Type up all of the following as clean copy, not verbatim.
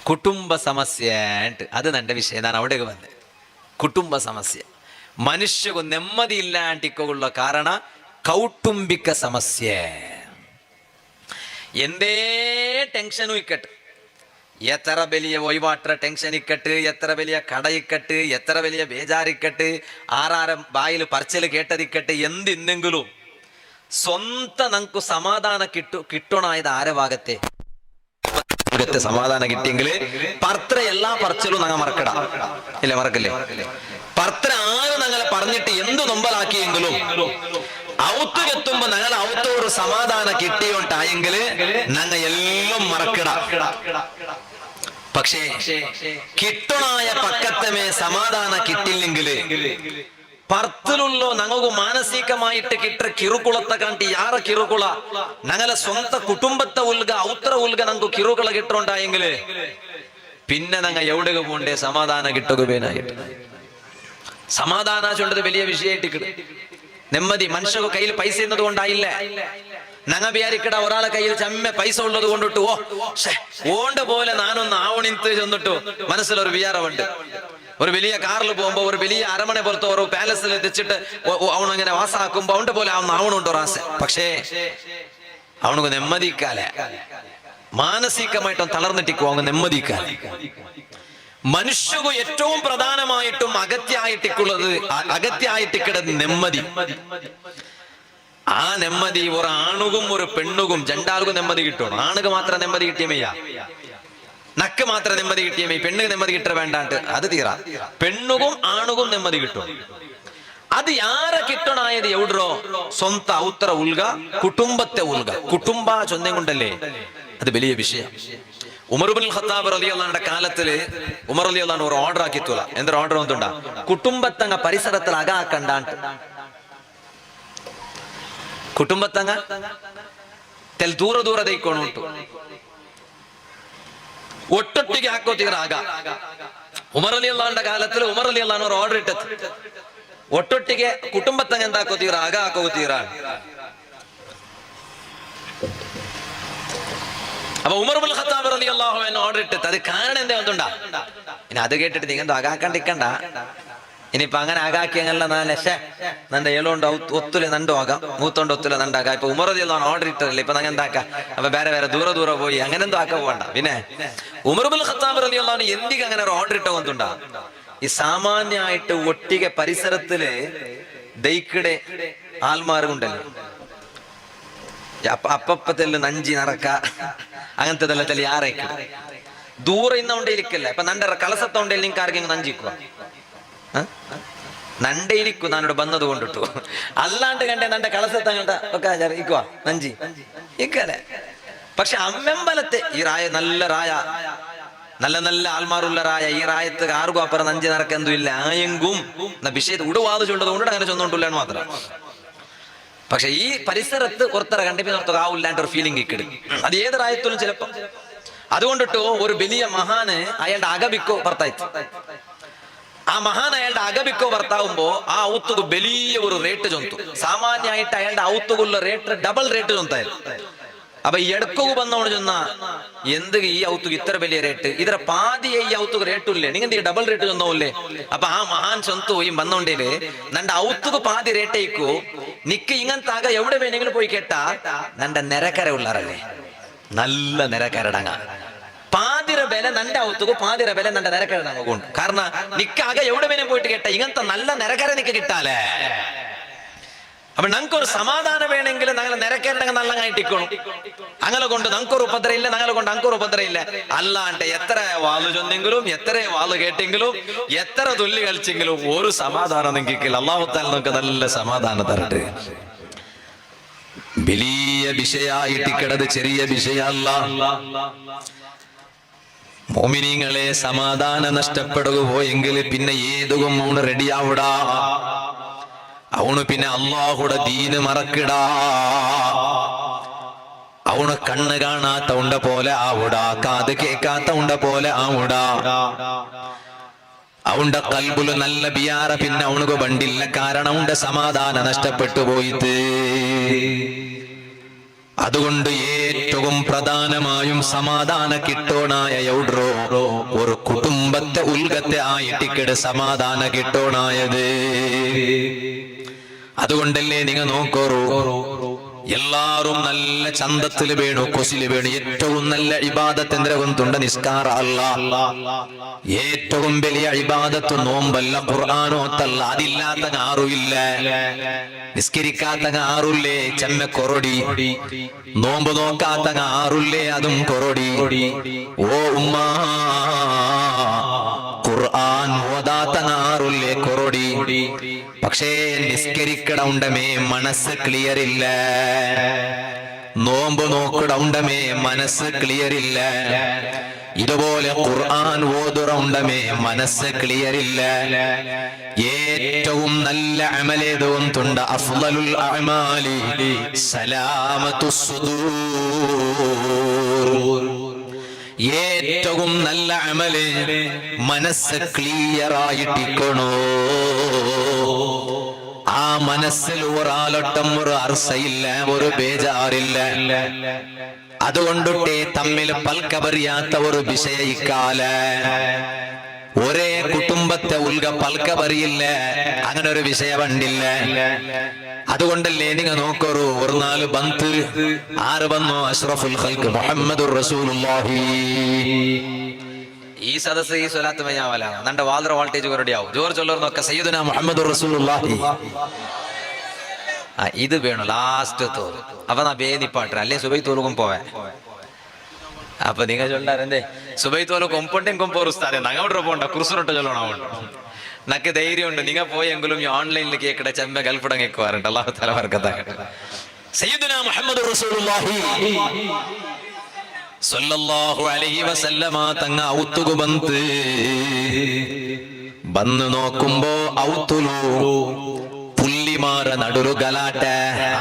ಕುಟುಂಬ ಸಮಸ್ಯೆ ಅಂಟು ಅದು ನನ್ನ ವಿಷಯ. ನಾನು ಅವಡೆಗೆ ಬಂದೆ. ಕುಟುಂಬ ಸಮಸ್ಯೆ ಮನುಷ್ಯಗೂ ನೆಮ್ಮದಿ ಇಲ್ಲ ಅಂಟಿಕೊಳ್ಳೋ ಕಾರಣ ಕೌಟುಂಬಿಕ ಸಮಸ್ಯೆ. ಎಂದೇ ಟೆನ್ಷನು ಇಕ್ಕಟ್ಟು, ಎತ್ತರ ಬೆಲೆಯ ವಹಿವಾಟರ ಟೆನ್ಷನ್ ಇಕ್ಕಟ್ಟು, ಎತ್ತರ ಬೆಲೆಯ ಕಡ ಇಕ್ಕಟ್ಟು, ಎತ್ತರ ಬೆಲೆಯ ಬೇಜಾರಿಕ್ಕಟ್ಟು, ಆರಾರ ಬಾಯಿಲು ಪರ್ಚಲು ಕೇಟದಿಕ್ಕಟ್ಟು, ಎಂದೆಂದೆಂಗಲು ಸ್ವಂತ ನಂಕು ಸಮಾಧಾನ കിട്ടണായത് ആരവാകത്തെ സമാധാനം കിട്ടിയെങ്കിൽ പർത്ര എല്ലാ പറച്ചിലും ഞങ്ങൾ മറക്കട ഇല്ലേ, മറക്കല്ലേ? പർത്ര ആര് ഞങ്ങളെ പറഞ്ഞിട്ട് എന്ത് നൊമ്പലാക്കിയെങ്കിലും ഔത്തുകെത്തുമ്പോ ഞങ്ങൾ ഔത്തോട് സമാധാനം കിട്ടിയോണ്ടായെങ്കിൽ ഞങ്ങൾ എല്ലാം മറക്കട. പക്ഷേ കിട്ടണായ പക്കത്തമേ സമാധാനം കിട്ടില്ലെങ്കിൽ പർത്തിലുള്ളോ ഞങ്ങൾക്ക് മാനസികമായിട്ട് കിട്ട കിറുകുളത്തെ കാണ്ടി ಯಾರ ಕಿರುಕುಳ ഞങ്ങളെ സ്വന്തം കുടുംബത്തെ ഉൽക ഔത്ര ഉൽക ഞങ്ങൾക്ക് കിറുകുള കിട്ടണ്ടായെങ്കില് പിന്നെ ഞങ്ങൾ എവിടെക്ക് പോണ്ടേ സമാധാനം കിട്ടുകയായിട്ട്. സമാധാന ചൊണ്ടത് വലിയ വിഷയമായിട്ട് നെമ്മതി മനുഷ്യക്ക് കയ്യിൽ പൈസ എന്നത് കൊണ്ടായില്ല. ഞങ്ങ വിചാരിക്കട ഒരാളെ കയ്യിൽ ചമ്മ പൈസ ഉള്ളത് കൊണ്ടിട്ടു ഓണ്ട പോലെ നാനൊന്ന് ആവണിത്ത് ചെന്നിട്ടു മനസ്സിലൊരു വിചാരമുണ്ട്. ഒരു വലിയ കാറിൽ പോകുമ്പോ ഒരു വലിയ അരമണ പുറത്തോ ഒരു പാലസിൽ എത്തിച്ചിട്ട് അവനങ്ങനെ വാസാക്കുമ്പോ അവന്റെ പോലെ ആവണുണ്ടോ ആസ. പക്ഷേ അവനക്ക് നെമ്മതിക്കാലെ മാനസികമായിട്ടും തളർന്നിട്ടിക്കോ അവന് നെമ്മതിക്കാലെ. മനുഷ്യക്ക് ഏറ്റവും പ്രധാനമായിട്ടും അകത്യായിട്ടിക്കടത് നെമ്മതി. ആ നെമ്മതി ഒരു ആണുകും ഒരു പെണ്ണുകും രണ്ടാൾക്കും നെമ്മതി കിട്ടണം. ആണുക്ക് മാത്രം നെമ്മതി കിട്ടിയമയ്യ, നക്ക് മാത്രം നെമ്മതി കിട്ടിയമേ, പെണ്ണുക്ക് നെമ്മതി കിട്ട വേണ്ടാണ്ട് അത് തീരാ. പെണ്ണുകും ആണുകും നെമ്മതി കിട്ടും. അത് യാരെ കിട്ടണായത് എവിടോ സ്വന്ത ഔത്ര ഉൽക കുടുംബത്തെ ഉൽക കുടുംബ ചൊന്തം കൊണ്ടല്ലേ അത് വലിയ വിഷയം. ഉമർ ഇബ്നുൽ ഖത്താബ് റളിയല്ലാഹുവിന്റെ കാലത്തില് ഉമർ റളിയല്ലാഹു ഒരു ഓർഡർ ആക്കിത്തുല. എന്തൊരു ഓർഡർ വന്നുണ്ടാ? കുടുംബത്തങ്ങ പരിസരത്തിൽ അകാക്കണ്ടാണ്ട് കുടുംബത്തങ്ങ തെൽ ದೂರ ದೂರ ದೈಕೊಂಡು ಉಂಟು ಒಟ್ಟೊಟ್ಟಿಗೆ ಹಾಕೋತೀರ ಆಗ. ಉಮರ್ റളിയല്ലാഹുവിന്റെ കാലത്തിൽ ഉമർ റളിയല്ലാഹു ഒരു ഓർഡർ ഇട്ടത് ഒട്ടൊട്ടിಗೆ കുടുംബത്തങ്ങ എന്താക്കോತೀರ ആക ಹಾಕೋತೀರ. അപ്പൊ ഉമർ ഇബ്നുൽ ഖത്താബ് റളിയല്ലാഹു അൻഹു ഓർഡർ ഇട്ടത് അത് കാരണം എന്താ വന്നുണ്ടാ? ഇനി അത് കേട്ടിട്ട് നിങ്ങൾ ആകാക്കണ്ടിക്കണ്ട, ഇനിയിപ്പൊ അങ്ങനെ ആകാക്കിയല്ല നന്റെ ഏളോണ്ട് ഒത്തുലെ നണ്ടു ആകാം, മൂത്തോണ്ട് ഒത്തുലെ നണ്ടാകാം. ഇപ്പൊ ഉമർ റളിയല്ലാഹു ഓർഡർ ഇട്ടല്ലേ ഇപ്പൊ ഞങ്ങൾ എന്താക്കാം? അപ്പൊ വേറെ ദൂരെ ദൂരെ പോയി അങ്ങനെ എന്തോ ആക്കാൻ പോകണ്ട. പിന്നെ ഉമർ ഇബ്നുൽ ഖത്താബ് റളിയല്ലാഹു അൻഹു എന്തിക്ക് അങ്ങനെ ഒരു ഓർഡർ ഇട്ട വന്നുണ്ടാ? ഈ സാമാന്യമായിട്ട് ഒട്ടിക പരിസരത്തില് ദൈക്കിടെ ആൽമാറുണ്ടല്ലോ, അപ്പപ്പത്തെല്ലാം നഞ്ചി നടക്ക അങ്ങനത്തെല്ലാം തല്ലി ആറേക്കും ദൂരെ ഇന്നോണ്ടേ ഇരിക്കല്ലേ. അപ്പൊ നന്റെ കളസത്തോണ്ടേ നിങ്ങൾക്ക് ആർക്കെങ്കിലും നഞ്ചിക്കുക നണ്ടേ ഇരിക്കൂ നാനോട് ബന്നത് കൊണ്ടിട്ടു. അല്ലാണ്ട് കണ്ടേ നന്റെ കളസത്തങ്ങണ്ട ഒക്കെ ഇക്കുവാ നഞ്ചി ഇക്കല്ലേ. പക്ഷെ അമ്മമ്പലത്തെ ഈ റായ നല്ല റായ നല്ല നല്ല ആൽമാറുള്ള റായ ഈ റായത്ത് ആർക്കും അപ്പുറം നഞ്ചി നടക്കെന്തും ഇല്ല ആയെങ്കും വിഷയത്ത് ഉടുവാത് ചുണ്ടത് കൊണ്ടിട്ട് അങ്ങനെ ചൊന്നോണ്ടില്ലാന്ന് മാത്രം. പക്ഷെ ഈ പരിസരത്ത് പുറത്തറ കണ്ടിപ്പിന്നോർത്തത് ആവില്ലാണ്ട് ഒരു ഫീലിംഗ് ഇക്കിടും. അത് ഏത് റായത്തിലും ചിലപ്പം. അതുകൊണ്ടിട്ടോ ഒരു വലിയ മഹാന് അയാളുടെ അകബിക്കോ ഭർത്തായിത്ത്. ആ മഹാൻ അയാളുടെ അകബിക്കോ ഭർത്താവുമ്പോ ആ ഔത്തുക്ക് വലിയ ഒരു റേറ്റ് ചൊന്തു. സാമാന്യമായിട്ട് അയാളുടെ ഔത്തുകുള്ള റേറ്റ് ഡബിൾ റേറ്റ് ചൊന്തായിരുന്നു. അപ്പൊ ഈ എടക്കു വന്നോണ്ട് ചെന്നാ എന്ത് ഈ ഔത്തുക്ക് ഇത്ര വലിയ റേറ്റ്, ഇതര പാതിയെ ഈ ഔത്തുക്ക് റേറ്റില്ലേ, നിങ്ങൾ ഡബിൾ റേറ്റ് ചൊന്നോല്ലേ? അപ്പൊ ആ മഹാൻ ചൊന്തു ഈ വന്നോണ്ടേല് നന്റെ ഔത്തുക്ക് പാതി റേറ്റേക്കു നിക്ക് ഇങ്ങനത്താക എവിടെ വേണമെങ്കിലും പോയി കേട്ടാ നന്റെ നിരക്കര ഉള്ളാറല്ലേ, നല്ല നിരക്കരടങ്ങ പാതിര ബല നന്റെ ഔത്തുക്ക് പാതിര ബല നന്റെ നിരക്കരടങ്ങ കൊണ്ട്. കാരണം നിക്കാക എവിടെ വേണേ പോയിട്ട് കേട്ടാ ഇങ്ങനത്തെ നല്ല നിരക്കര നിക്ക് കിട്ടാലേ. അപ്പൊ ഞങ്ങൾക്കൊരു സമാധാനം വേണമെങ്കിൽ ഞങ്ങൾ നിരക്കേണ്ടെങ്കിൽ നല്ലതായിട്ടിക്കണം. അങ്ങനെ കൊണ്ട് ഞങ്ങൾക്കൊരു ഉപദ്രവം ഇല്ല, ഞങ്ങളെ കൊണ്ട് ഞങ്ങൾക്കൊരു ഉപദ്രവം ഇല്ല. അല്ലാണ്ട് എത്ര വാള് ചൊന്നെങ്കിലും എത്ര വാള് കേട്ടെങ്കിലും എത്ര തുല്ലി കളിച്ചെങ്കിലും ഒരു സമാധാനം നിങ്ങൾക്കില്ല. അല്ലാഹു തആല നമുക്ക് നല്ല സമാധാനം തരട്ടെ. വലിയ വിഷയായിട്ടിക്കടത് ചെറിയ വിഷയല്ല. മോമിനീങ്ങളെ സമാധാനം നഷ്ടപ്പെടുക പോയെങ്കിൽ പിന്നെ ഏതും അവണ് റെഡിയാവിടാ. അവണ് പിന്നെ അള്ളാഹുടെ ദീന് മറക്കിടാ. അവണ് കണ്ണ് കാണാത്ത ഉണ്ട പോലെ ആവിടാ, കാത് കേൾക്കാത്ത ഉണ്ട പോലെ ആവിടാ. അവന്റെ കൽബുല് നല്ല ബിയാറ പിന്നെ അവനക്ക് ബണ്ടില്ല. കാരണം അവന്റെ സമാധാനം നഷ്ടപ്പെട്ടു പോയിട്ട്. അതുകൊണ്ടിട്ടോ ഒരു വലിയ മഹാന് അയാളുടെ അകബിക്കോ ഭർത്താവുമ്പോ ആ ഔത്തുക്ക് വലിയ ഒരു റേറ്റ് ചൊന്തു. സാമാന്യമായിട്ട് അയാളുടെ ഔത്തുകുള്ള റേറ്റ് ഡബിൾ റേറ്റ് ചൊന്തായിരുന്നു. അപ്പൊ ഈ എടക്കു വന്നോണ്ട് ചെന്നാ എന്ത് ഈ ഔത്തുക്ക് ഇത്ര വലിയ റേറ്റ്, ഇതര പാതിയെ ഈ ഔത്തുക്ക് റേറ്റില്ലേ, നിങ്ങൾ ആർക്കെങ്കിലും നഞ്ചി നടക്കുക അതുകൊണ്ട് ഏറ്റവും പ്രധാനമായും സമാധാന കിട്ടോണായ എവിടോ ഒരു കുടുംബത്തെ ഉൽഗത്തെ ആയിട്ടിക്കട് സമാധാന കിട്ടോണായത്. അതുകൊണ്ടല്ലേ നിങ്ങൾ നോക്കോറു എല്ലാരും നല്ല ചന്തത്തില് വേണു കൊസില് വേണു. ഏറ്റവും നല്ല ഇബാദത്ത് എന്തിനുണ്ട്? നിസ്കാര അല്ല. ഏറ്റവും വലിയ ഇബാദത്ത് നോമ്പല്ല, ഖുർആനോത്തല്ല. അതില്ലാത്ത ആരുമില്ല. നിസ്കരിക്കാത്ത ആരുല്ലേ? ചെമ്മ കൊറോടി. നോമ്പ് നോക്കാത്ത ആരുല്ലേ? അതും കൊറോടി. ഓ ഉമ്മ, ഖുർആൻ ഓതാത്ത ആരുല്ലേ? കൊറോടി. പക്ഷേ നിസ്കരിക്കട ഉണ്ടമേ മനസ്സ് ക്ലിയർ ഇല്ല. നോമ്പ് നോക്കട ഉണ്ടമേ മനസ്സ് ക്ലിയർ ഇല്ല. ഇതുപോലെ ഖുർആൻ ഓതുറ ഉണ്ടമേ മനസ്സ് ക്ലിയർ ഇല്ല. ഏറ്റവും നല്ല അമലേതുണ്ട്? അഫ്ളലുൽ അഅമാലി സലാമത്തുസ് സുദൂർ. ഏറ്റവും നല്ല അമല് മനസ്സ് ക്ലിയർ ആയിട്ടിക്കണോ. ആ മനസ്സിൽ ഒരാളൊട്ടം ഒരു അർസയില്ല, ഒരു ബേജാറില്ല. അതുകൊണ്ടൊട്ടേ തമ്മിൽ പൽക്കപറിയാത്ത ഒരു വിഷയിക്കാല. ഒരേ കുടുംബത്തെ ഉൽഗ പൽക്കപറിയില്ല, അങ്ങനെ ഒരു വിഷയം കണ്ടില്ല. അതുകൊണ്ടല്ലേ നിങ്ങൾ നോക്കറു ഒരു നാല് ബന്ത് ആര് വന്നു? അഷ്റഫുൽ ഖൽഖ് മുഹമ്മദുർ റസൂലുള്ളാഹി. ഈ സദസ്സ് ഈ സ്വലാത്ത് മയ്യാവല നന്റെ വാൾറ വോൾട്ടേജ് കൊറടിയാവും. ജോർ ചൊല്ലുന്നൊക്കെ സയ്യിദുനാ മുഹമ്മദുർ റസൂലുള്ളാഹി. ഇത് വേണം ലാസ്റ്റ് തോറ്. അപ്പൊ നാ ബേദിപ്പാട്ട് അല്ലേ സുബൈ തോലുക്കും പോവേ. അപ്പൊ നിങ്ങൾ ചൊല്ലാറെന്തേ സുബൈ തോല് കൊമ്പുണ്ടെങ്കിൽ കൊമ്പോറുസ്താതെ നങ്ങോട്ട് പോണ്ട കുറിച്ചിട്ട് ചൊല്ലണമുണ്ട്. നക്ക് ധൈര്യമുണ്ട്. നിങ്ങൾ പോയെങ്കിലും ഈ ഓൺലൈനിൽ കേക്കട ചെമ്മ ഗൾഫിടം കേൾക്കുവാറുണ്ട്. അല്ലാഹു തആല ബർക്കത്താക്കട്ടെ. സയ്യിദുനാ മുഹമ്മദുർ റസൂലുള്ളാഹി സല്ലല്ലാഹു അലൈഹി വസല്ലമ തങ്ങ ഔത്തുകു ബന്ന് നോക്കുമ്പോ ഔത്തുലു പുല്ലിമാറ നടുരു ഗലാട്ട.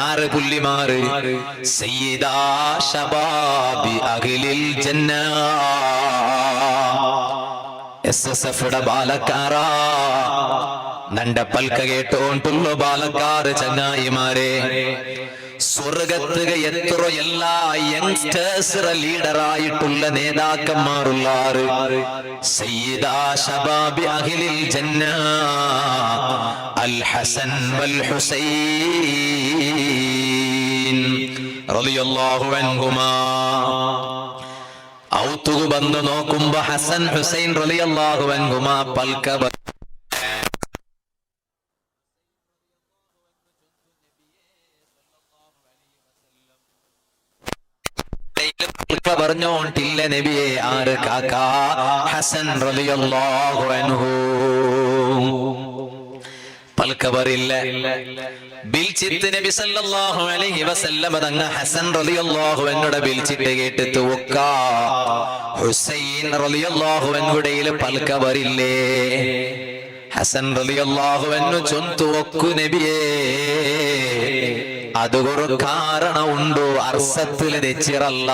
ആറ് പുല്ലിമാറ്? സയ്യിദാ ശബാബി അഹ്ലിൽ ജന്ന. SSF ബാലക്കാര നണ്ട പൽക്ക കേട്ടോണ്ടുള്ള ബാലക്കാർ ചങ്ങായിമാരെ. സ്വർഗത്തുക എത്ര എല്ലാ യങ്സ്റ്റേഴ്സ് ലീഡറായിട്ടുള്ള നേതാക്കന്മാരുള്ളാറ്. സയ്യിദാ ശബാബി അഹ്ലിൽ ജന്ന അൽ ഹസൻ വൽ ഹുസൈൻ റളിയല്ലാഹു അൻഹുമാ. ഔത്തുകു ബന്ന് നോക്കുമ്പോ ഹസൻ ഹുസൈൻ റളിയല്ലാഹു അൻഹുമാ പൽക്ക പറഞ്ഞോണ്ടില്ല നബിയെ. ആര്? കാക്ക ഹസൻ റളിയല്ലാഹു അൻഹു. പൽക്കബറില്ല. ബിൽച്ചിത്ത് നബി സല്ലല്ലാഹു അലൈഹി വസല്ലം തങ്ങ ഹസൻ റളിയല്ലാഹു അൻഹുടെ ബിൽച്ചിട്ട് കേട്ടിട്ട് ഒക്ക ഹുസൈൻ റളിയല്ലാഹു അൻഹുടെയിൽ പൽക്കബറില്ലേ. ഹസൻ റളിയല്ലാഹു അൻഹു ചൊന്തു ഒക്കു നബിയേ. അതൊരു കാരണമുണ്ടോ? അർസത്തില് തെച്ചിറല്ല.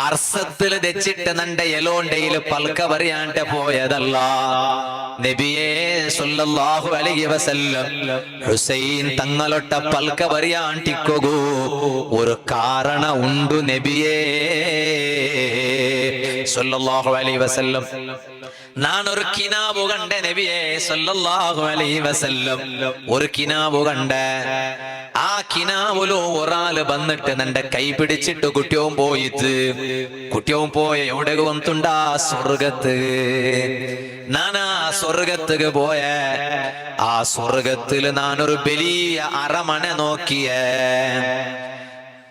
അർസത്തില് തെച്ചിട്ട് നന്റെ എലോണ്ടയില് പൽക്ക പറയാണ്ട് പോയതല്ല. നബിയേ സല്ലല്ലാഹു അലൈഹി വസല്ലം ഹുസൈൻ തങ്ങളൊട്ട പൽക്ക പറയാണ്ടിക്കോകൂ ഒരു കാരണ ഉണ്ടു നബിയേ സല്ലല്ലാഹു അലൈഹി വസല്ലം. നാനൊരു കിനാബു കണ്ട നബിയേ സല്ലല്ലാഹു അലൈഹി വസല്ലം. ഒരു കിനാബു കണ്ട. ആ കിനാവിലോ ഒരാള് വന്നിട്ട് നന്റെ കൈ പിടിച്ചിട്ട് കുട്ടിയവും പോയിട്ട് കുട്ടിയവും പോയ എവിടെ വന്നിട്ടുണ്ടാ? സ്വർഗത്ത്. നാനാ സ്വർഗത്തുക്ക് പോയ ആ സ്വർഗത്തില് നാനൊരു വലിയ അരമന നോക്കിയ.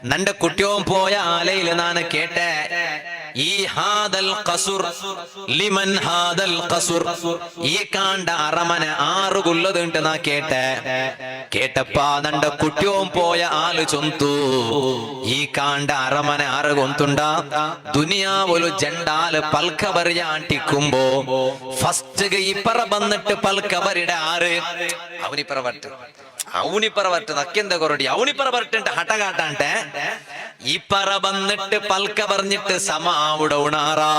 നന്റെ കുട്ടിയവും പോയ ആലയില് നാന് കേട്ട ഈ ഹാദൽ ഖസുർ ലിമൻ ഹാദൽ ഖസുർ. ഈ കാണ്ട അരമന ആറുകൊള്ളതുണ്ട് നാ കേട്ടപ്പാ നന്റെ കുട്ടിയോം പോയ ആള് ചൊന്തു ഈ കാണ്ട അരമന ആറ് കൊന്തുണ്ട ദുനിയാവൊരു ജണ്ടാല് പൽക്ക പറയാണ്ടിക്കുമ്പോ ഫസ്റ്റ് ഇപ്പറ വന്നിട്ട് പൽക്ക പറയുടെ ആറ് അവനിപ്പറ വരട്ട് നക്കെന്താ കൊറടി അവനിപ്പറ വരട്ടുണ്ട് ഹട്ട കാട്ടാണ്ടെ ഇപ്പറ വന്നിട്ട് പൽക്ക പറഞ്ഞിട്ട് സമാവിടെ ഉണാറാ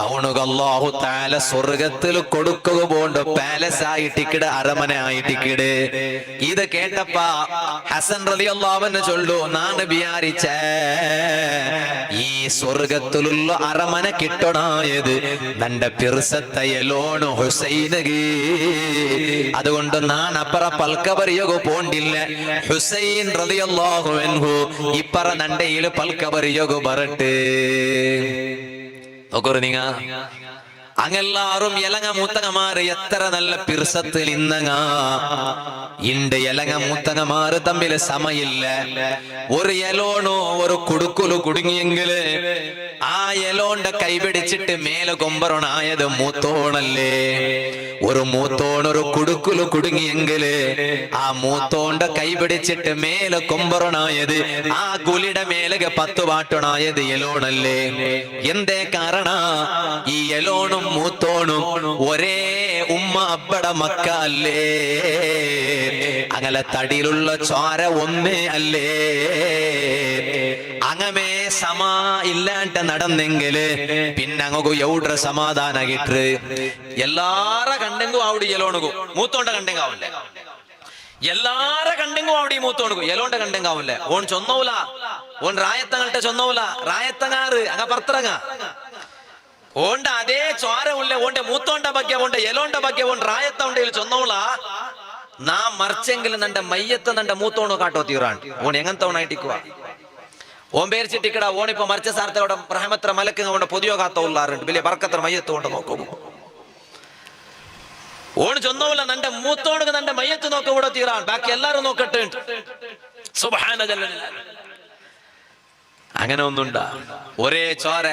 അവണുക അല്ലാഹു തആല സ്വർഗത്തിൽ കൊടുക്കുക പോണ്ട പോണ്ടോ പാലസ് ആയിട്ടിക്കിട് അരമന ആയിട്ടിക്കിട്. ഇത് കേട്ടപ്പ ഹസൻ റളിയല്ലാഹു അൻഹു ചൊല്ലു, നാണ് വിചാരിച്ച ഈ സ്വർഗത്തിലുള്ള അരമന കിട്ടണായത് നന്റെ പിർസത്ത എലോണ് ഹുസൈനകി. അതുകൊണ്ട് നാണ് അപ്പറ പൽക്കബറിയോഗ പോണ്ടില്ല. ഹുസൈൻ റളിയല്ലാഹു അൻഹു ഇപ്പറ നണ്ടയിൽ പൽക്കബറിയോഗ ബറട്ട് നോക്കൂ നിങ്ങ. അങ്ങെല്ലാരും എലങ്ങ മൂത്തങ്ങമാര് എത്ര നല്ല പിർസത്തിൽ ഇന്നങ്ങ ഇണ്ട്. എലങ്ങ മൂത്തങ്ങമാര് തമ്മിൽ സമയില്ല. ഒരു എലോണോ ഒരു കുടുക്കുലു കുടുങ്ങിയെങ്കില് ആ എലോണ്ട കൈപിടിച്ചിട്ട് മേലെ കൊമ്പറോണായത് മൂത്തോണല്ലേ. ഒരു മൂത്തോണൊരു കുടുക്കുലു കുടുങ്ങിയെങ്കില് ആ മൂത്തോണ്ട കൈപിടിച്ചിട്ട് മേലെ കൊമ്പറോണായത് ആ ഗുലിയുടെ മേലക 10 വാട്ടണായത് എലോണല്ലേ. എന്തേ കാരണ? ഈ എലോണും മൂത്തോണും ഒരേ ഉമ്മ അബ്ബട മക്ക അല്ലേ. അങ്ങനെ തടിയിലുള്ള ചോര ഒന്നേ അല്ലേ. അങ്ങമേ സമാ ഇല്ലാണ്ട് നടന്നെങ്കില് പിന്നെ അങ്ങു എവിടെ സമാധാന കിട്ട്. എല്ലാര കണ്ടെങ്കും അവിടെ എലോണുകു മൂത്തോണ്ട കണ്ടെങ്കാവില്ലേ. എല്ലാര കണ്ടെങ്കും അവിടെ മൂത്തോണുകു എലോണ്ട കണ്ടെങ്കാവില്ലേ. On ചൊന്നൂല, on റായത്തങ്ങൾട്ടെ ചൊന്നൂല. റായത്തങ്ങാറ് അങ്ങ പർത്തറങ്ങ ഓണ്ട അതേ ചോര ഉള്ള ഓണ്ട മൂത്തോണ്ട ಬಗ್ಗೆ ഓണ്ട എലോണ്ട ಬಗ್ಗೆ ഓൺ റായത്ത ഉണ്ടെങ്കിൽ ചൊന്നൂല. നാ മറിച്ചെങ്കിൽ നന്റെ മയ്യത്ത് നന്റെ മൂത്തോണു കാട്ടോ തീറാൻ ഓൺ എങ്ങനത്തവണായിട്ടിക്കുക. ഓൻ പേരിച്ചിട്ടിക്കട ഓണിപ്പോ മറിച്ച സാർത്തോടെ റഹമത്ര മലക്ക് കൊണ്ട് പൊതിയോ കാത്തോള്ളാറുണ്ട്. വലിയ ബർക്കത്ര മയ്യത്ത് കൊണ്ട് നോക്കും. ഓണ് ചൊന്നൂല നന്റെ മൂത്തോണുക്ക് നന്റെ മയ്യത്ത് നോക്ക കൂടെ തീറാൻ. ബാക്കി എല്ലാരും നോക്കട്ടെ. സുബ്ഹാന ജല്ല. അങ്ങനെ ഒന്നുണ്ടാ. ഒരേ ചോര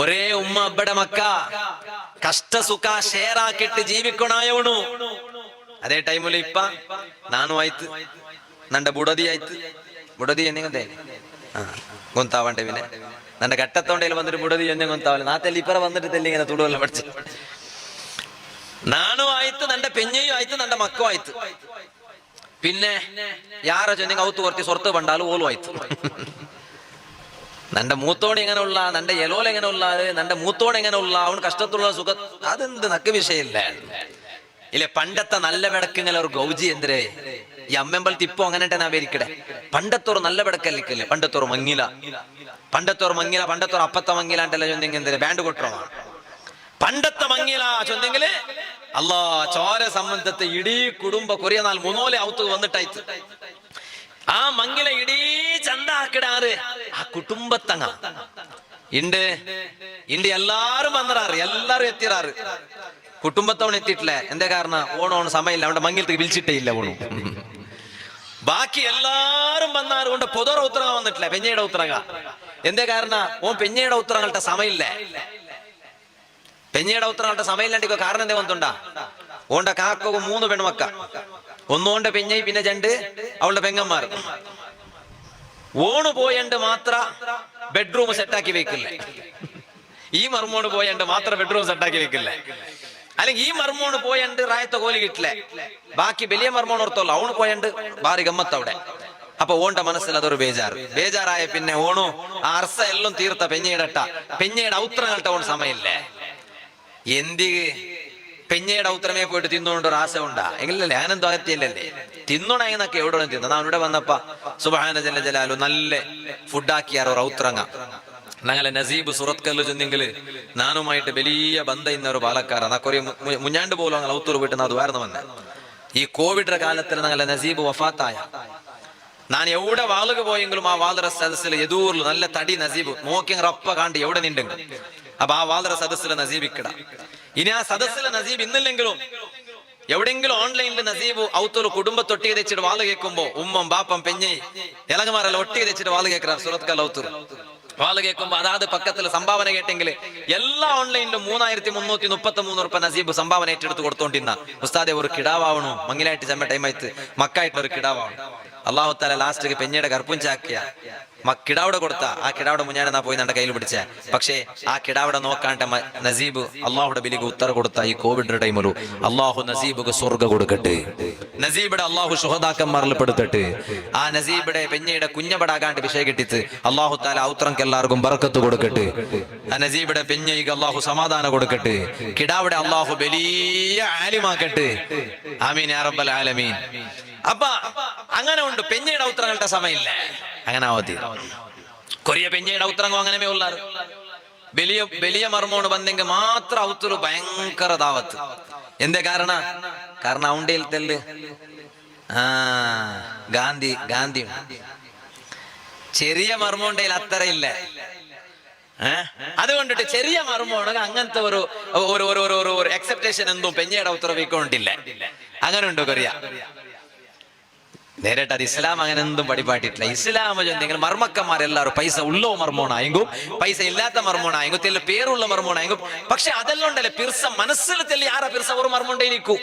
ഒരേ ഉമ്മ അബ്ബടെ മക്ക കഷ്ട സുഖ ഷേറാക്കിട്ട് ജീവിക്കണായോണു. ಅದೇ ಟೈಮಲ್ಲಿ ಇಪ್ಪ ನಾನು ಆಯ್ತು ನಂಡ ಬುಡದಿ ಆಯ್ತು ಬುಡದಿ ಎನ್ನಿಗಂತೆ ಗೊಂತಾವಂಟೆ ವಿನೆ ನನ್ನ ಘಟ್ಟತ್ತೊಂಡಲ್ಲಿ ಬಂದ್ರೆ ಬುಡದಿ ಎನ್ನೆ ಗೊಂತಾವಲ್ಲ ನಾತೆಲ್ಲಿ ಇಪ್ಪರ ಬಂದಿട്ട് തെല്ലിങ്ങനെ തുടുവല്ല പഠിച്ചു നാനും ആയിത്ത് നന്റെ പെഞ്ഞയും ആയിത്ത് നന്റെ മക്കും ആയിത്ത് പിന്നെ ಯಾರ ಜೊತೆಗೆ ಔತು ವರ್ತಿ ಸೊರ್ತು ಬಂಡಾಲು ಓಲು ಆಯ್ತು നന്റെ മൂത്തോട് എങ്ങനെയുള്ള നന്റെ എലോല എങ്ങനെയുള്ള നന്റെ മൂത്തോട് എങ്ങനെയുള്ള അവൻ കഷ്ടത്തുള്ള സുഖ അതെന്ത് നക്ക് വിഷയമില്ല ഇല്ലേ പണ്ടത്തെ നല്ല വിടക്കിങ്ങനെ ഒരു ഗൗജി എന്തരേ ഈ അമ്മമ്പലത്ത് ഇപ്പൊ അങ്ങനെ നാവേരിക്കടെ പണ്ടത്തോറ് നല്ല വിടക്കല്ലിക്കല്ലേ പണ്ടത്തോറ് മങ്ങില പണ്ടത്തോറ് അപ്പത്ത മങ്ങിലാണ്ടല്ല ചൊന്നെങ്കിൽ എന്തേ ബാൻഡ് കൊട്ടുറമാണ് പണ്ടത്തെ മങ്ങില ചൊന്നെങ്കില് അല്ലാ ചോര സംബന്ധത്തെ ഇടീ കുടുംബ കൊറിയ നാൾ മൂന്നോലെ ഔത്ത് വന്നിട്ടാಯ್ತು ആ മങ്ങില ഇടീ ചന്ത ആക്കിടാറ് ആ കുടുംബത്തങ്ങ ഇണ്ട് എല്ലാരും വന്നറാറ് എല്ലാരും എത്തിറാറ് കുടുംബത്തവൺ എത്തിയിട്ടില്ല എന്തേ കാരണം ഓണോണ് സമയമില്ല അവിടെ മങ്ങിലത്തേക്ക് വിളിച്ചിട്ടേ ഇല്ല ഓണു ബാക്കി എല്ലാരും വന്നാറ് കൊണ്ട് പൊതുറ ഉത്തരങ്ങ വന്നിട്ടില്ല പെഞ്ഞയുടെ ഉത്തരങ്ങ എന്തേ കാരണം ഓൻ പെഞ്ഞയുടെ ഉത്തരങ്ങളുടെ സമയമില്ലേ പെഞ്ഞയുടെ ഉത്തരങ്ങളുടെ സമയമില്ലാണ്ടിക്കോ കാരണം എന്തേ വന്നിട്ടുണ്ടാ ഓണ്ട കാക്കോ 3 പെൺമക്ക ഒന്നോണ്ട പെഞ്ഞൈ പിന്നെ 2 അവളുടെ പെങ്ങന്മാർ ഓണ് പോയണ്ട് മാത്ര ബെഡ്റൂം സെറ്റാക്കി വെക്കില്ലേ ഈ മർമോണ് പോയണ്ട് മാത്ര ബെഡ്റൂം സെറ്റാക്കി വെക്കില്ലേ അല്ലെങ്കിൽ ഈ മർമോണ് പോയണ്ട് റായത്തെ കോലി കിട്ടില്ലേ ബാക്കി വലിയ മർമോൺ ഓർത്തോല്ല അവണ് പോയണ്ട് ഭാരി ഗമ്മത്ത് അവിടെ അപ്പൊ ഓണ്ട മനസ്സിൽ അതൊരു ബേജാറായ പിന്നെ ഓണു ആ അർസ എല്ലാം തീർത്ത പെഞ്ഞയുടെ ഔത്രങ്ങൾട്ട ഓൺ സമയമില്ലേ എന്തി പെഞ്ഞയുടെ ഔത്രമേ പോയിട്ട് തിന്നുകൊണ്ട് ഒരു ആശ ഉണ്ടാ എങ്കിലല്ലേ ആനന്ദം അകത്തിയല്ലേ തിന്നുണയെന്നൊക്കെ എവിടെ തിന്നു നാ ഇവിടെ വന്നപ്പ സുബ്ഹാന ജല്ല ജലാലു നല്ല ഫുഡാക്കിയാറോ ഔത്രങ്ങ ഞങ്ങളെ നസീബ് സുറത്കല്ല് ചെന്നെങ്കില് നാനുമായിട്ട് വലിയ ബന്ധ ഇന്നൊരു പാലക്കാരൻ ആ കുറെ മുഞ്ഞാണ്ട് പോലും അങ്ങനെ ഔത്തൂർ വീട്ടിൽ നിന്ന് അത് വേർന്നു വന്നെ ഈ കോവിഡ് കാലത്തിൽ ഞങ്ങളെ നസീബ് വഫാത്തായ ഞാൻ എവിടെ വാളുക പോയെങ്കിലും ആ വാളറ സദസ്സിൽ എതൂറിൽ നല്ല തടി നസീബ് നോക്കി റപ്പ കാണ്ടി എവിടെ നിണ്ടെങ്കിൽ അപ്പൊ ആ വാളറ സദസ്സിലെ നസീബിക്കിട ഇനി ആ സദസ്സിലെ നസീബ് ഇന്നില്ലെങ്കിലും എവിടെയെങ്കിലും ഓൺലൈനിൽ നസീബ് ഔത്തൂർ കുടുംബത്തൊട്ടിಗೆ തെച്ചിട്ട് വാള് കേൾക്കുമ്പോ ഉമ്മം ബാപ്പം പെഞ്ഞൈ ഇളകുമാരെല്ലാം ഒട്ടിಗೆ തെച്ചിട്ട് വാള് കേൾക്കാറ് സുറത്കൽ ഔത്തൂർ വാള് കേൾക്കുമ്പോ അതാത് പക്കത്തിൽ സംഭാവന കേട്ടെങ്കിൽ എല്ലാ ഓൺലൈനിലും 3333 റുപ്യ നസീബ് സംഭാവന ഏറ്റെടുത്ത് കൊടുത്തോണ്ടിരുന്ന ഉസ്താദെ ഒരു കിടാവണു മങ്ങിലായിട്ട് ചെമ്മ ടൈമായിട്ട് മക്കായിട്ട് ഒരു കിടാവണം അള്ളാഹു താല ലാസ്റ്റ് പെഞ്ഞയുടെ ഗർഭുഞ്ചാക്കിയ കിടാവിടെ കൊടുത്ത ആ കിടാവിടെ മുഞ്ഞാനെന്നാ പോയി എന്റെ കയ്യിൽ പിടിച്ച. പക്ഷേ ആ കിടാവിടെ നോക്കാണ്ട നസീബ് അള്ളാഹുടെ ബലിക്ക് ഉത്തര കൊടുത്ത ഈ കോവിഡ് ടൈമിലു അള്ളാഹു നസീബ് സ്വർഗ കൊടുക്കട്ടെ. നസീബിടെ അള്ളാഹു ശുഹദാക്കന്മാരിൽ പെടുത്തിട്ട് ആ നസീബിടെ പെഞ്ഞയുടെ കുഞ്ഞപടാകാണ്ട് വിഷയം കിട്ടിച്ച് അള്ളാഹു താല ഔത്രക്ക് എല്ലാവർക്കും ബർക്കത്ത് കൊടുക്കട്ടെ. ആ നസീബിടെ പെഞ്ഞയ്ക്ക് അള്ളാഹു സമാധാനം കൊടുക്കട്ടെ. കിടാവിടെ അള്ളാഹു വലിയ ആലിമാക്കട്ടെ. ആമീൻ യാ റബ്ബൽ ആലമീൻ. അപ്പൊ അങ്ങനെ ഉണ്ട്. പെഞ്ഞയുടെ ഔത്രങ്ങളുടെ സമയമില്ല. അങ്ങനെ ആവത്തി കൊറിയ പെഞ്ഞയുടെ ഔത്രങ്ങോ അങ്ങനെ ഉള്ളാറ്. വലിയ വലിയ മർമോണ് ಬಂದೆಂಗೆ ಮಾತ್ರ ಔತರು ಭಯಂಕರ ದಾವತ್. ಎಂದೇ ಕಾರಣ ಅವಂಡೆ ಇಲ್ತಲ್ಲಿ ഗാന്ധി ചെറിയ മർമോണ്ടയിൽ അത്ര ഇല്ല. അതുകൊണ്ടിട്ട് ചെറിയ മർമോണ് അങ്ങനത്തെ ഒരു എക്സെപ്റ്റേഷൻ എന്തും പെഞ്ഞയുടെ ഉത്തരവിക്കൊണ്ടില്ല. അങ്ങനെ ഉണ്ടോ കൊറിയ? നേരിട്ട് അത് ഇസ്ലാം അങ്ങനെ എന്തും പഠിപ്പാട്ടിട്ടില്ല. ഇസ്ലാം എന്തെങ്കിലും മർമ്മക്കന്മാരെല്ലാവരും പൈസ ഉള്ളോ മർമോണായെങ്കും പൈസ ഇല്ലാത്ത മർമോണായെങ്കും തെല്ല് പേരുള്ള മർമോണായെങ്കും. പക്ഷെ അതെല്ലാം ഉണ്ടല്ലേ പിർസ മനസ്സിൽ തെല്ലി ആരാ പിർസ ഒരു മർമോണ്ടേ നിൽക്കൂ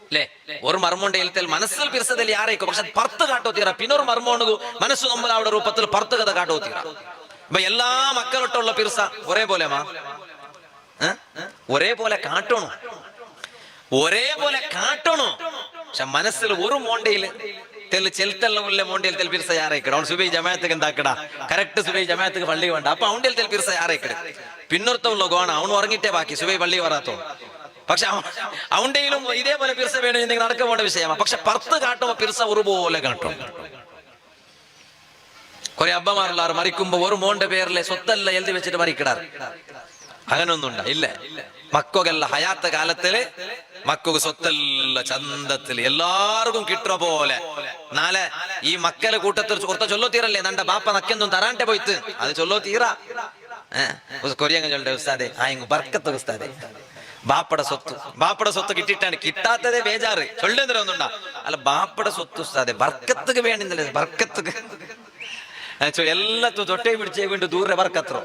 അല്ലേ? ഒരു മർമോണ്ടയിൽ തെൽ മനസ്സിൽ പിർസದಲ್ಲಿ ಯಾರೈಕೋ പക്ഷെ ಪರ್ತು ಕಾಟೋತೀರ ಪಿನ್ನೊರು ಮರ್ಮೋಣಗು ಮನಸ್ಸು ನಮ್ಮಲಾವಡ ರೂಪത്തിൽ ಪರ್ತು ಕದ ಕಾಟೋತೀರ. അപ്പൊ എല്ലാ മക്കളൊട്ടുള്ള പിർസ ഒരേപോലെ ഒരേപോലെ കാട്ടണോ പക്ഷെ മനസ്സിൽ ഒരു മോണ്ടയിൽ തെല്ല് ചെലുത്തല്ല ഉള്ള മോണ്ടയിൽ തെൽ പിർസ ಯಾರೈಕಡ ಅವ್ನು സുബൈ ജമാഅത്തിಗೆ എന്താക്കട കറക്റ്റ് സുബൈ ജമാഅത്തിಗೆ പള്ളിಗೆ വേണ്ട. അപ്പൊ അവന്റെ തെൽ പിർസ ಯಾರೈಕಡ പിന്നൊരുത്ത ഉള്ള ഗോണ അവನು ഉറങ്ങിട്ടേ ബാക്കി സുബൈ പള്ളി വരാത്തോ. പക്ഷെ അവന്റെയിലും ഇതേപോലെ പിർസ വേണമെങ്കിൽ നടക്കാൻ പോണ്ട വിഷയമാണ്. പക്ഷെ പർത്ത് കാട്ടുമ്പോ പിർസ ഒരുപോലെ കാട്ടും. കുറെ അബ്ബമാരുള്ളാറ് മരിക്കുമ്പോ ഒരു മോന്റെ പേരിലെ സ്വത്തല്ല എഴുതി വെച്ചിട്ട് മരിക്കിടാറ്. അങ്ങനൊന്നും ഇല്ല. മക്കൊക്കെല്ല ഹയാത്ത കാലത്തില് മക്കൊക്കെ സ്വത്തല്ല ചന്തത്തില് എല്ലാവർക്കും കിട്ടുന്ന പോലെ നാളെ ഈ മക്കളെ കൂട്ടത്തിൽ കുറത്ത ചൊല്ലോ തീരല്ലേ നന്റെ ബാപ്പ നക്കെന്തും തരാണ്ടെ പോയിട്ട് അത് ചൊല്ലോ തീരാ. കൊറിയങ്ങ ചൊല്ലേ ഉസ്താദെ ആയെങ്കിൽ ബർക്കത്ത് ഉസ്താദെ ബാപ്പയുടെ സ്വത്ത് കിട്ടിയിട്ടാണ് കിട്ടാത്തതേ ബേജാറ് ചൊല്ലുന്നില്ല. അല്ല ബാപ്പയുടെ സ്വത്ത് ഉസ്താദെ ബർക്കത്തുക്ക് വേണ്ടിന്നല്ലേ ബർക്കത്തുക്ക് ಎಲ್ಲತ್ತು ತೊಟ್ಟೆ ಬಿಡ್ಚೇಕೊಂಡು ದೂರ ಬರ್ಕತ್ರು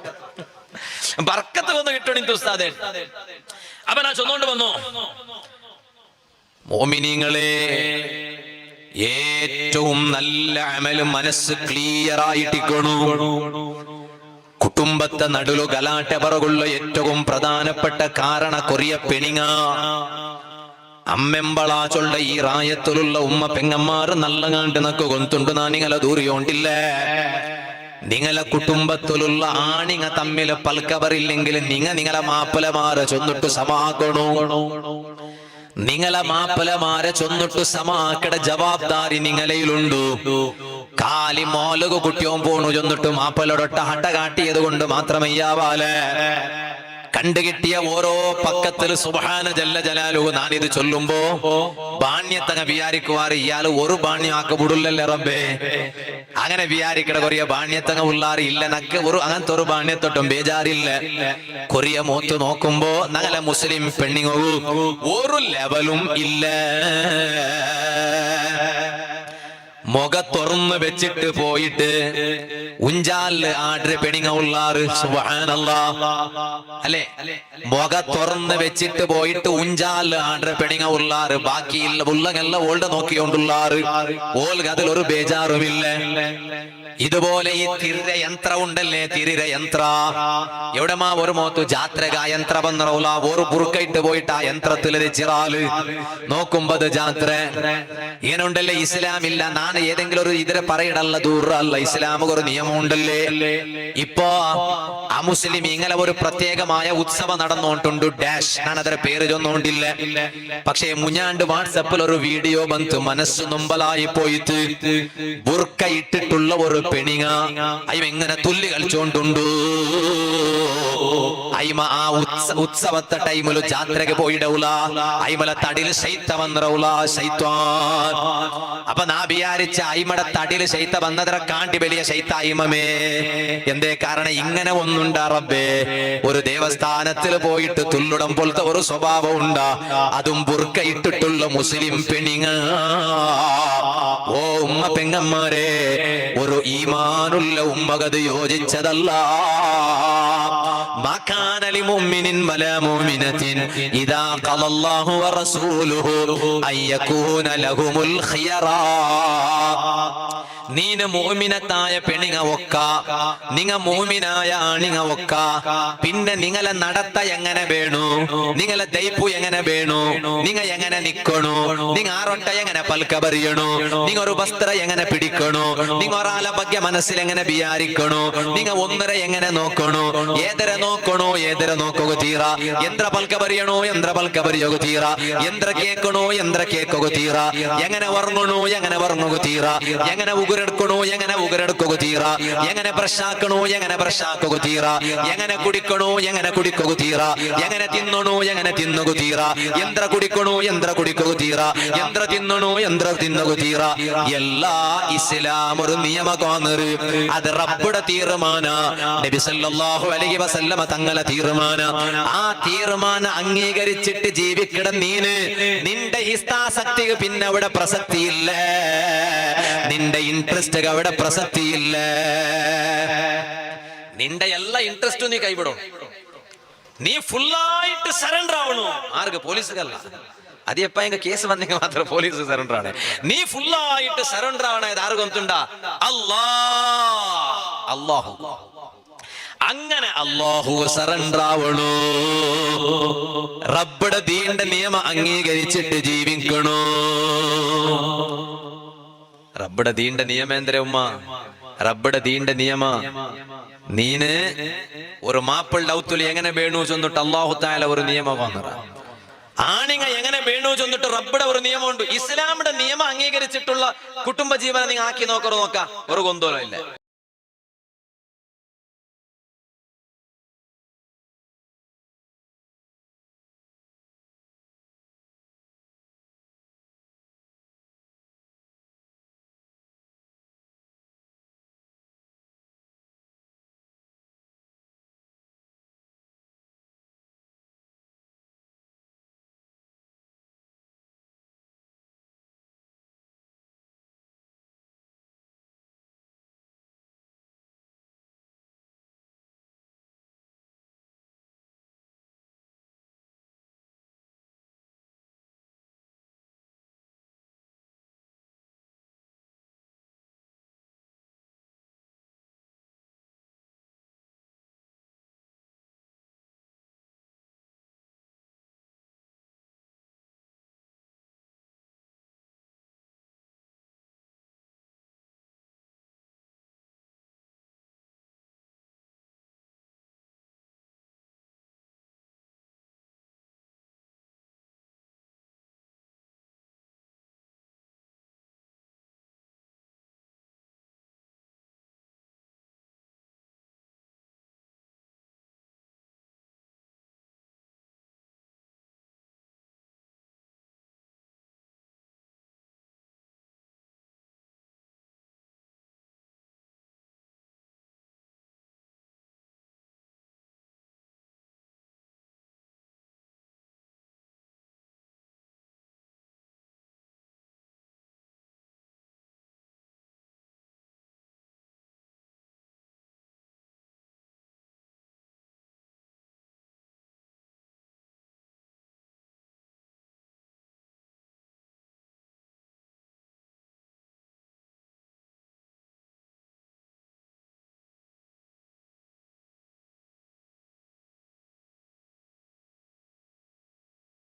ಬರ್ಕത്ത് ഒന്ന് കിട്ടണിന്ത് ഉസ്താദേ. അപ്പൊ ഞാൻ ചൊന്നോണ്ട് വന്നു മോമിനീങ്ങളെ ഏറ്റവും നല്ല അമല് മനസ്സ് ക്ലിയർ ആയിട്ടിക്കണു. കുടുംബത്തെ നടുലു ഗലാട്ട പറകുള്ള ഏറ്റവും പ്രധാനപ്പെട്ട കാരണ കൊറിയ പെണിങ്ങ അമ്മെമ്പളാ ചൊല്ല ഈ റായത്തിലുള്ള ഉമ്മ പെങ്ങന്മാർ നല്ലങ്ങാണ്ട് നക്ക് കൊന്തുണ്ട് നാ നിങ്ങളെ ദൂരിയോണ്ടില്ല. നിങ്ങളെ കുടുംബത്തിലുള്ള ആണിങ്ങ തമ്മില് പൽക്കവറില്ലെങ്കിൽ നിങ്ങളെ മാപ്പലമാരെ ചൊന്നിട്ട് സമാക്കണോ. നിങ്ങളെ മാപ്പലമാരെ ചൊന്നിട്ട് സമാക്കട ജവാബ്ദാരി നിങ്ങളയിലുണ്ടു. കാലി മോലകു കുട്ടിയോൻ പോണു ചൊന്നിട്ട് മാപ്പലോടൊട്ട ഹട്ട കാട്ടിയത് കൊണ്ട് മാത്രമയ്യാവാലേ കണ്ടുകിട്ടിയ ഓരോ പക്കത്തിൽ സുബ്ഹാന ജല്ല ജലാലുഹു നാനിത് ചൊല്ലുമ്പോ ബാണ്യത്തങ്ങ വിചാരിക്കുവാറ് ഇയാള് ഒരു ബാണ്യാക്ക വിടില്ലല്ലേ റബ്ബേ. അങ്ങനെ വിചാരിക്കട കൊറിയ ബാണ്യത്തങ്ങ ഉള്ളാറ് ഇല്ല നക്ക് ഒരു അങ്ങനത്തെ ഒരു ബാണ്യത്തൊട്ടും ബേജാറില്ല. കൊറിയ മൂത്ത് നോക്കുമ്പോ ഞങ്ങളെ മുസ്ലിം പെണ്ണിങ്ങോ ഒരു ലെവലും ഇല്ല. മുഖ തുറന്ന് വെച്ചിട്ട് പോയിട്ട് ഉഞ്ചാല് ആഡ്ര പെണിങ്ങ ഉള്ളാറ് സുബ്ഹാനല്ലാഹ് അല്ലേ. മുഖ തുറന്ന് വെച്ചിട്ട് പോയിട്ട് ഉഞ്ചാല് ആഡ്ര പെണിങ്ങ ഉള്ളാറ് ബാക്കിയില്ല ഉള്ളങ്ങെല്ലാം ഓൾഡ് നോക്കിക്കൊണ്ടുള്ളാറ് ഓൾക്ക് അതിൽ ഒരു ബേജാറുമില്ല. ഇതുപോലെ ഈ തിരിര യന്ത്ര ഉണ്ടല്ലേ തിരിര യന്ത്ര എവിടെമാ ഒരു മോത്തു ജാത്രക യന്ത്ര വന്നറൂല ഒരു ബുറുക്കയിട്ട് പോയിട്ട് ആ യന്ത്രത്തിൽ ചിറാല് നോക്കുമ്പത് ജാത്ര ഇങ്ങനെ ഉണ്ടല്ലേ. ഇസ്ലാമില്ല നാണ് ഏതെങ്കിലും ഒരു ഇതിരെ പറയിടല്ല ദൂറല്ല ഇസ്ലാം ഒരു നിയമം ഉണ്ടല്ലേ. ഇപ്പോ അമുസ്ലിം ഇങ്ങനെ ഒരു പ്രത്യേകമായ ഉത്സവം നടന്നുകൊണ്ടുണ്ട് ഡാഷ് ഞാൻ അതിന്റെ പേര് ചൊന്നുകൊണ്ടില്ല. പക്ഷേ മുഞ്ഞാണ്ട് വാട്സപ്പിൽ ഒരു വീഡിയോ വന്ന് മനസ്സ് നൊമ്പലായി പോയിട്ട് ബുർക്ക ഇട്ടിട്ടുള്ള ഒരു പെണിങ്ങ അയ്മ എങ്ങനെ തുള്ളി കളിച്ചോണ്ടുണ്ടു. അയ്മ ആ ഉത്സവത്തെ ടൈമില് ജാത്രക്ക് പോയിടൂല. അയ്മല തടില് ശൈത്ത വന്നറൂല ശൈത്വാൻ. അപ്പൊ നാ വിചാരിച്ച അയ്മയുടെ തടില് ശൈത്ത വന്നതിര കാണ്ടി വലിയ ശൈത്ത അയ്മമേ. എന്തേ കാരണം ഇങ്ങനെ ഒന്നുണ്ടാ റബ്ബേ. ഒരു ദേവസ്ഥാനത്തിൽ പോയിട്ട് തുള്ളുടം പോലത്തെ ഒരു സ്വഭാവം ഉണ്ടാ. അതും ബുർക്ക ഇട്ടിട്ടുള്ള മുസ്ലിം പെണിങ്ങ. ഓ ഉമ്മ പെങ്ങന്മാരെ ഒരു ഈമാനുള്ള ഉമ്മകത് യോജിച്ചതല്ല. മകാന ലിമുഅ്മിനിൻ വലാ മുഅ്മിനത്തിൻ ഇദാ ഖലല്ലാഹു വറസൂലുഹു അൻ യകൂന ലഹുമുൽ ഖിയറാ. നീന മോമിനത്തായ പെണിങ്ങ ഒക്ക നിങ്ങ മോമിനായ ആണിങ്ങ ഒക്ക പിന്നെ നിങ്ങളെ നടത്ത എങ്ങനെ വേണു നിങ്ങളെ ദൈപ്പു എങ്ങനെ വേണു നിങ്ങ എങ്ങനെ നിക്കണു നിങ്ങ ആറൊട്ട എങ്ങനെ പൽക്ക പറയണു നിങ്ങ ഒരു വസ്ത്ര എങ്ങനെ പിടിക്കണു നിങ്ങ ഒരാളെ ಬಗ್ಗೆ മനസ്സിൽ എങ്ങനെ വിചാരിക്കണു നിങ്ങ ഒന്നര എങ്ങനെ നോക്കണു ഏതര നോക്കണു ഏതര നോക്കുക തീര യന്ത്ര പൽക്ക പറയണു യന്ത്ര പൽക്ക പറയോഗ തീര യന്ത്ര കേൾക്കണു യന്ത്ര കേൾക്കുക തീര എങ്ങനെ വർങ്ങണു എങ്ങനെ വർങ്ങുക തീര എങ്ങനെ ഉಗುರೆಡ್ಕണു എങ്ങനെ ഉಗುರೆಡ್ക്കുക തീര എങ്ങനെ ബ്രഷാക്കണു എങ്ങനെ ബ്രഷാക്കുക തീര എങ്ങനെ കുടിക്കണു എങ്ങനെ കുടിക്കുക തീര എങ്ങനെ തിന്നണു എങ്ങനെ തിന്നുക തീര യന്ത്ര കുടിക്കണു യന്ത്ര കുടിക്കുക തീര യന്ത്ര തിന്നണു യന്ത്ര തിന്നുക തീര എല്ലാ ഇസ്ലാം ഒരു നിയമ കോന്നറ് അത് റബ്ബുടെ തീരുമാന നബി സല്ലല്ലാഹു അലൈഹി വസല്ലമ തങ്ങളെ തീരുമാന ആ തീരുമാന അംഗീകരിച്ചിട്ട് ജീവിക്കട നീന് നിന്റെ ഇഷ്ടാസക്തിക്ക് പിന്നെ അവിടെ പ്രസക്തിയില്ല നിന്റെ ഇൻട്രസ്റ്റ് അവിടെ പ്രസക്തിയില്ല നിന്റെ എല്ലാ ഇൻട്രസ്റ്റും നീ കൈവിടും നീ ഫുള്ളായിട്ട് സറണ്ടർ ആവണു ആർക്ക് പോലീസുകല്ല അതെപ്പ എങ്ക കേസ് വന്നെങ്കിൽ മാത്രം പോലീസ് സറണ്ടർ ആണ് നീ ഫുള്ളായിട്ട് സറണ്ടർ ആവണത് ആർക്ക് ಗೊತ್ತುಂಟಾ അല്ലാഹു അങ്ങനെ അല്ലാഹു സറണ്ടർ ആവണു റബ്ബുടെ ദീന്റെ നിയമം അംഗീകരിച്ചിട്ട് ജീവിക്കണു റബ്ബുടെ ദീന്റെ നിയമം എന്തര ഉമ്മ റബ്ബുടെ ദീന്റെ നിയമ നീന് ഒരു മാപ്പിളുടെ ഔത്തുൽ എങ്ങനെ വേണു ചെന്നിട്ട് അല്ലാഹു തആല ഒരു നിയമം വന്നറ ആണിങ്ങ എങ്ങനെ വേണു ചെന്നിട്ട് റബ്ബുടെ ഒരു നിയമമുണ്ട് ഇസ്ലാമിന്റെ നിയമം അംഗീകരിച്ചിട്ടുള്ള കുടുംബ ജീവനം നിങ്ങൾ ആക്കി നോക്കാം ഒരു കൊന്തോലം ഇല്ല